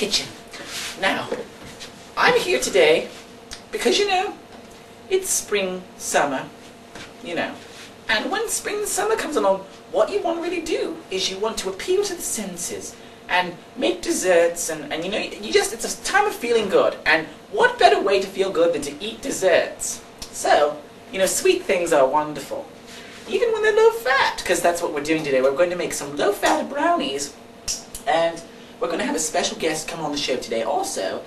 kitchen. Now, I'm here today because, you know, it's spring, summer, you know. And when spring and summer comes along, what you want to really do is you want to appeal to the senses and make desserts and you know, it's a time of feeling good. And what better way to feel good than to eat desserts? So, you know, sweet things are wonderful. Even when they're low fat, because that's what we're doing today. We're going to make some low fat brownies, and we're going to have a special guest come on the show today also,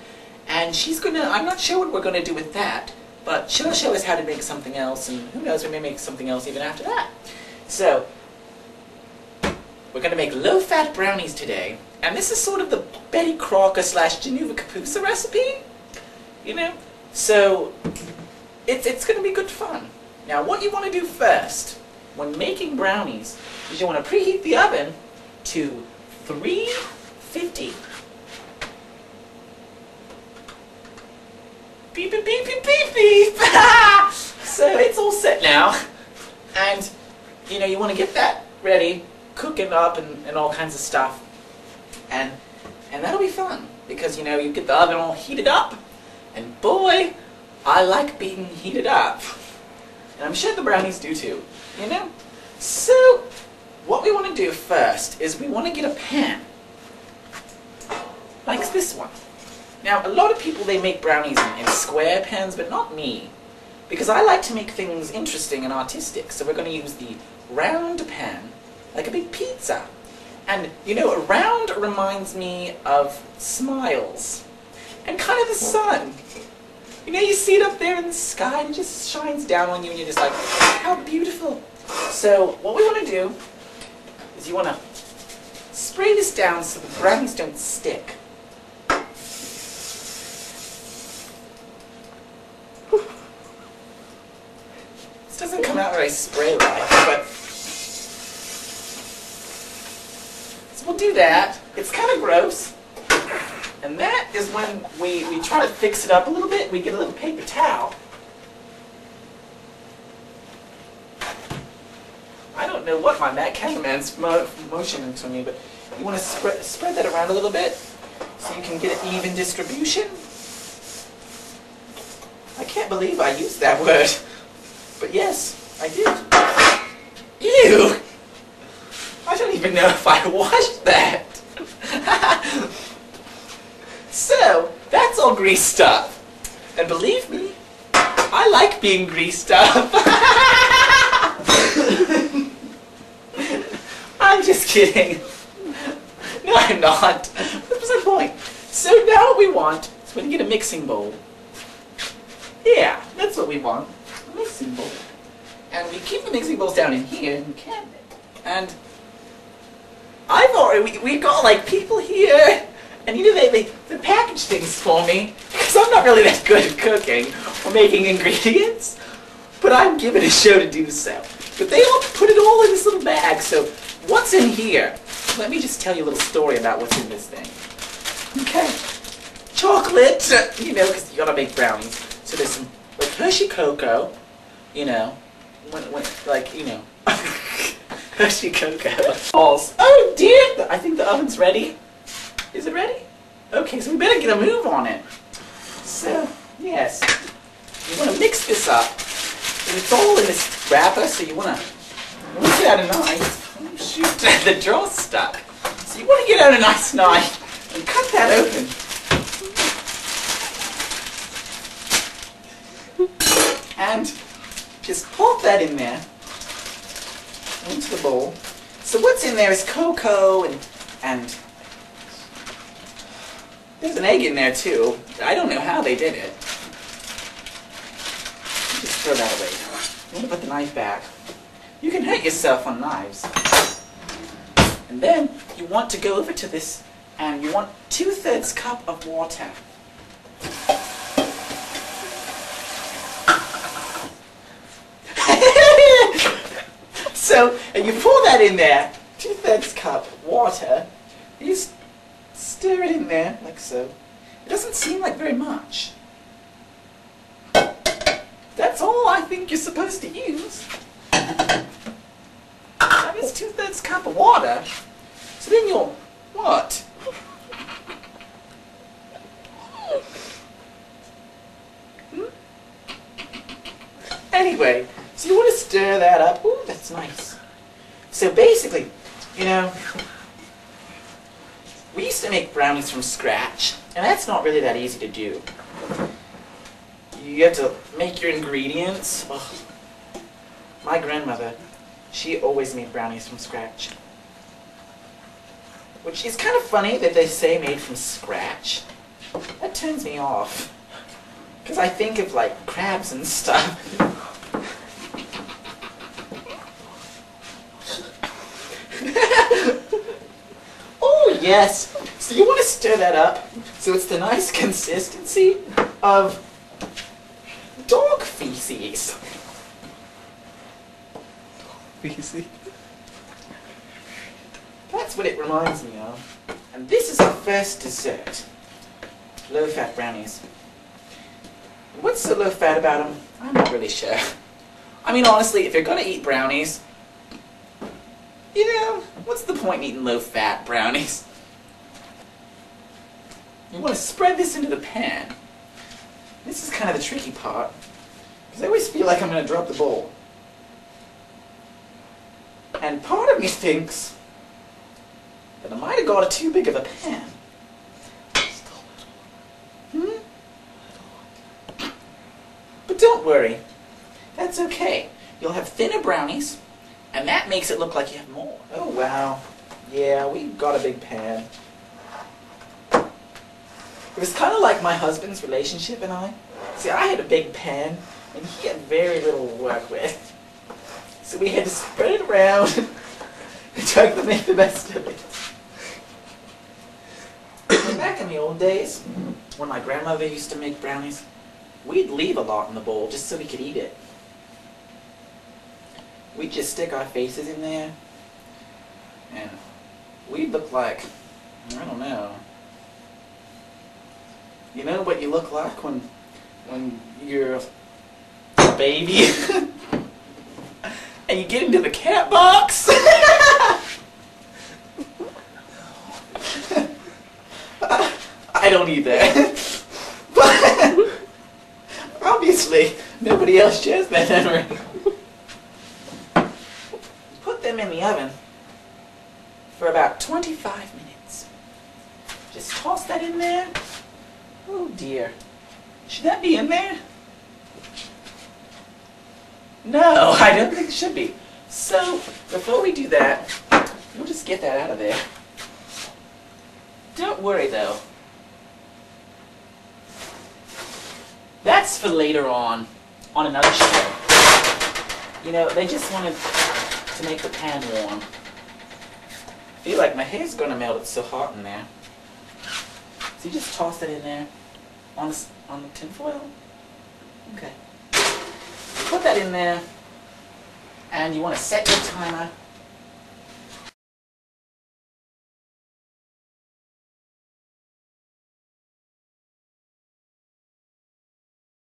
and she's going to, I'm not sure what we're going to do with that, but she'll show us how to make something else, and who knows, we may make something else even after that. So, we're going to make low fat brownies today, and this is sort of the Betty Crocker / Janoova Kapoosa recipe, you know, so it's going to be good fun. Now, what you want to do first when making brownies is you want to preheat the oven to 350. Beep, beep, beep, beep, beep, beep. So it's all set now. And, you know, you want to get that ready, cook it up and all kinds of stuff. And that'll be fun. Because, you know, you get the oven all heated up. And boy, I like being heated up. And I'm sure the brownies do too, you know? So, what we want to do first is we want to get a pan, like this one. Now, a lot of people, they make brownies in square pans, but not me. Because I like to make things interesting and artistic, so we're going to use the round pan, like a big pizza. And, you know, a round reminds me of smiles, and kind of the sun. You know, you see it up there in the sky, and it just shines down on you, and you're just like, how beautiful. So, what we want to do is you want to spray this down so the brownies don't stick. This doesn't come out very spray-like, but so we'll do that. It's kind of gross. And that is when we try to fix it up a little bit. We get a little paper towel. I don't know what my cameraman's motioning to me, but you want to spread that around a little bit so you can get an even distribution. I can't believe I used that word. But yes, I did. Ew! I don't even know if I washed that. So, that's all greased up. And believe me, I like being greased up. I'm just kidding. No, I'm not. What was the point? So now what we want is when you get a mixing bowl. Yeah, that's what we want. A mixing bowl. And we keep the mixing bowls down in here in the cabinet. And I've already, we got like people here. And you know, they package things for me, because I'm not really that good at cooking or making ingredients, but I'm given a show to do so. But they all put it all in this little bag, so what's in here? Let me just tell you a little story about what's in this thing. Okay. Chocolate, you know, because you gotta make brownies. So there's some, like, Hershey cocoa, you know, like, you know, Hershey cocoa. Balls. Oh dear, I think the oven's ready. Is it ready? Okay, so we better get a move on it. So, yes, you want to mix this up. And it's all in this wrapper, so you want to get out a knife. Oh shoot, the draw's stuck. So you want to get out a nice knife and cut that open. And just pop that in there into the bowl. So what's in there is cocoa and there's an egg in there too. I don't know how they did it. Just throw that away. You want to put the knife back. You can hurt yourself on knives. And then you want to go over to this and you want 2/3 cup of water. So, and you pour that in there, 2/3 cup water. You stir it in there, like so. It doesn't seem like very much. That's all I think you're supposed to use. That is 2/3 cup of water. So then you'll, what? Anyway, so you want to stir that up. Ooh, that's nice. So basically, you know, we used to make brownies from scratch, and that's not really that easy to do. You have to make your ingredients. Oh, my grandmother, she always made brownies from scratch. Which is kind of funny that they say made from scratch. That turns me off. Because I think of like crabs and stuff. Oh yes! So you want to stir that up so it's the nice consistency of dog feces. Feces? That's what it reminds me of. And this is our first dessert. Low-fat brownies. What's so low-fat about them? I'm not really sure. I mean, honestly, if you're gonna eat brownies, you know, what's the point in eating low-fat brownies? You want to spread this into the pan. This is kind of the tricky part, because I always feel like I'm going to drop the bowl. And part of me thinks that I might have got too big of a pan. But don't worry, that's okay. You'll have thinner brownies, and that makes it look like you have more. Oh wow, yeah, we got a big pan. It was kind of like my husband's relationship and I. See, I had a big pan, and he had very little to work with. So we had to spread it around and try to make the best of it. Back in the old days, when my grandmother used to make brownies, we'd leave a lot in the bowl just so we could eat it. We'd just stick our faces in there, and we'd look like, I don't know. You know what you look like when you're a baby and you get into the cat box? I don't eat that. But obviously, nobody else shares that memory. Put them in the oven for about 25 minutes. Just toss that in there. Oh dear. Should that be in there? No, I don't think it should be. So, before we do that, we'll just get that out of there. Don't worry though. That's for later on another show. You know, they just wanted to make the pan warm. I feel like my hair's gonna melt, it's so hot in there. So you just toss it in there on the tin foil. Okay. Put that in there, and you want to set your timer